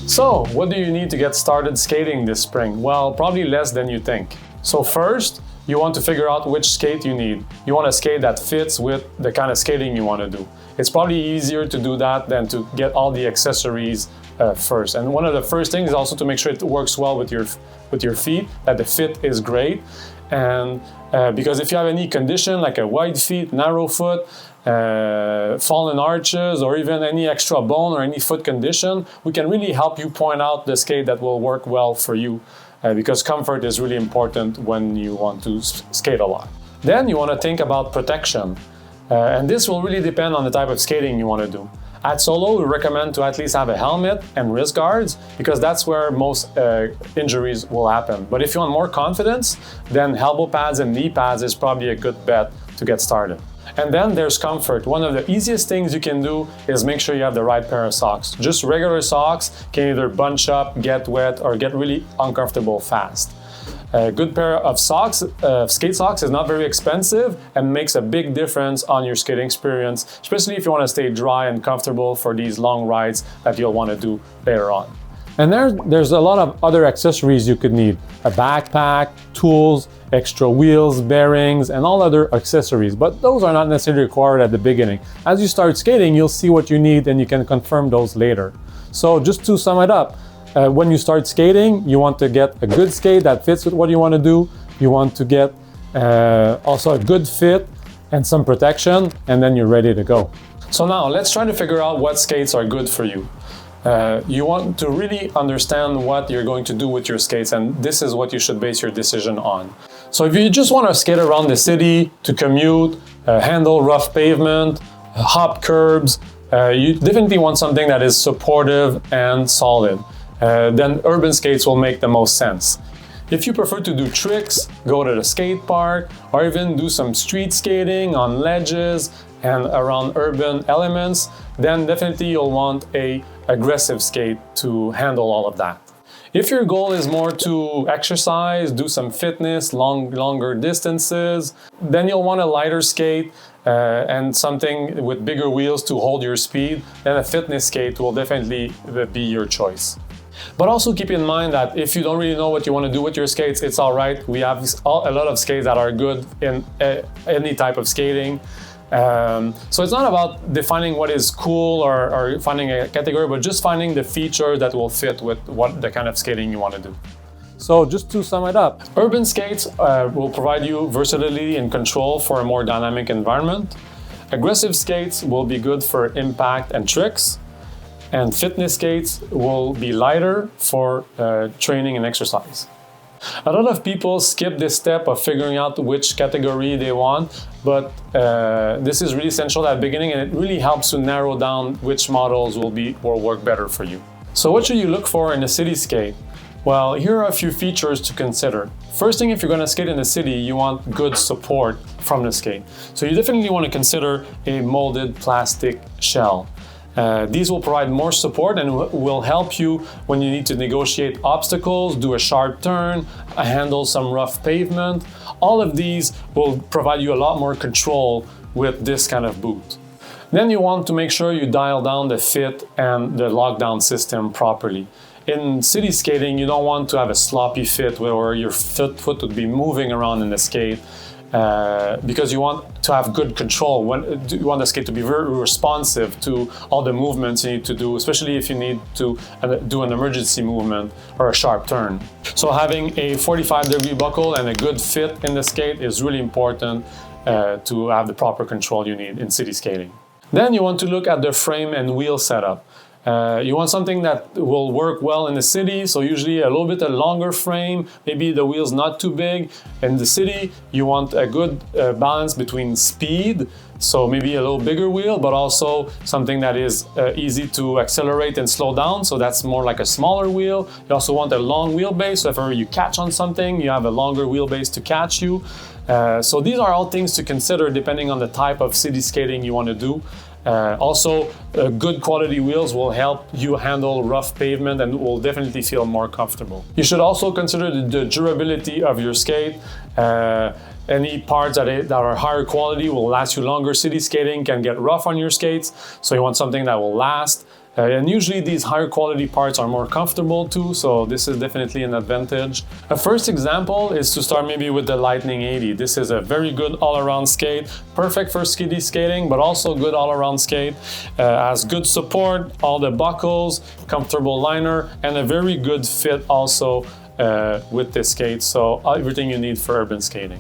So, what do you need to get started skating this spring? Well, probably less than you think. So first, you want to figure out which skate you need. You want a skate that fits with the kind of skating you want to do. It's probably easier to do that than to get all the accessories first. And one of the first things is also to make sure it works well with your feet, that the fit is great. And because if you have any condition like a wide feet, narrow foot, fallen arches, or even any extra bone or any foot condition, we can really help you point out the skate that will work well for you, because comfort is really important when you want to skate a lot. Then you want to think about protection, and this will really depend on the type of skating you want to do. At Solo, we recommend to at least have a helmet and wrist guards because that's where most injuries will happen. But if you want more confidence, then elbow pads and knee pads is probably a good bet to get started. And then there's comfort. One of the easiest things you can do is make sure you have the right pair of socks. Just regular socks can either bunch up, get wet, or get really uncomfortable fast. A good pair of socks, skate socks, is not very expensive and makes a big difference on your skating experience, especially if you want to stay dry and comfortable for these long rides that you'll want to do later on. And there's a lot of other accessories you could need. A backpack, tools, extra wheels, bearings, and all other accessories, but those are not necessarily required at the beginning. As you start skating, you'll see what you need and you can confirm those later. So just to sum it up, when you start skating, you want to get a good skate that fits with what you want to do. You want to get also a good fit and some protection, and then you're ready to go. So now let's try to figure out what skates are good for you. You want to really understand what you're going to do with your skates, and this is what you should base your decision on. So if you just want to skate around the city, to commute, handle rough pavement, hop curbs, you definitely want something that is supportive and solid. Then urban skates will make the most sense. If you prefer to do tricks, go to the skate park, or even do some street skating on ledges and around urban elements, then definitely you'll want an aggressive skate to handle all of that. If your goal is more to exercise, do some fitness, longer distances, then you'll want a lighter skate and something with bigger wheels to hold your speed. Then a fitness skate will definitely be your choice. But also keep in mind that if you don't really know what you want to do with your skates, it's all right. We have a lot of skates that are good in any type of skating. So it's not about defining what is cool or finding a category, but just finding the feature that will fit with what the kind of skating you want to do. So just to sum it up, urban skates will provide you versatility and control for a more dynamic environment. Aggressive skates will be good for impact and tricks. And fitness skates will be lighter for training and exercise. A lot of people skip this step of figuring out which category they want, but this is really essential at the beginning, and it really helps to narrow down which models will work better for you. So what should you look for in a city skate? Well, here are a few features to consider. First thing, if you're going to skate in the city, you want good support from the skate. So you definitely want to consider a molded plastic shell. These will provide more support and will help you when you need to negotiate obstacles, do a sharp turn, handle some rough pavement. All of these will provide you a lot more control with this kind of boot. Then you want to make sure you dial down the fit and the lockdown system properly. In city skating, you don't want to have a sloppy fit where your foot would be moving around in the skate. Because you want to have good control. You want the skate to be very responsive to all the movements you need to do, especially if you need to do an emergency movement or a sharp turn. So having a 45-degree buckle and a good fit in the skate is really important to have the proper control you need in city skating. Then you want to look at the frame and wheel setup. You want something that will work well in the city, so usually a little bit a longer frame, maybe the wheel's not too big. In the city, you want a good balance between speed, so maybe a little bigger wheel, but also something that is easy to accelerate and slow down, so that's more like a smaller wheel. You also want a long wheelbase, so if ever you catch on something, you have a longer wheelbase to catch you. So these are all things to consider depending on the type of city skating you want to do. Also, good quality wheels will help you handle rough pavement and will definitely feel more comfortable. You should also consider the durability of your skate. Any parts that are higher quality will last you longer. City skating can get rough on your skates, so you want something that will last. And usually these higher quality parts are more comfortable too, so this is definitely an advantage. A first example is to start maybe with the Lightning 80. This is a very good all-around skate, perfect for skiddy skating, but also good all-around skate. Has good support, all the buckles, comfortable liner, and a very good fit also with the skate, so everything you need for urban skating.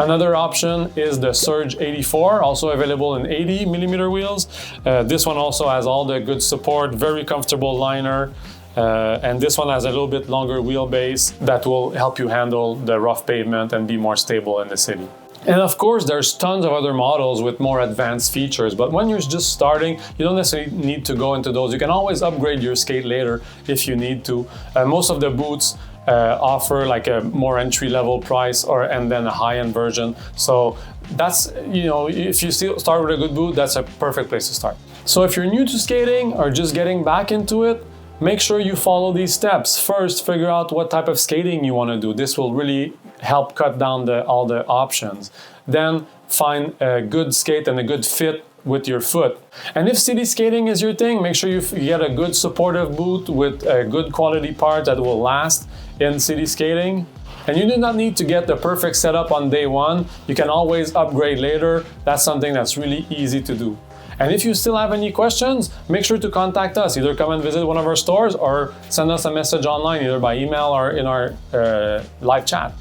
Another option is the Surge 84, also available in 80mm wheels. This one also has all the good support, very comfortable liner, and this one has a little bit longer wheelbase that will help you handle the rough pavement and be more stable in the city. And of course, there's tons of other models with more advanced features, but when you're just starting, you don't necessarily need to go into those. You can always upgrade your skate later if you need to. Most of the boots offer like a more entry-level price and then a high-end version. So that's, if you still start with a good boot, that's a perfect place to start. So if you're new to skating or just getting back into it, make sure you follow these steps. First, figure out what type of skating you want to do. This will really help cut down all the options. Then find a good skate and a good fit with your foot. And if city skating is your thing, make sure you get a good supportive boot with a good quality part that will last in city skating. And you do not need to get the perfect setup on day one. You can always upgrade later. That's something that's really easy to do. And if you still have any questions, make sure to contact us. Either come and visit one of our stores or send us a message online, either by email or in our live chat.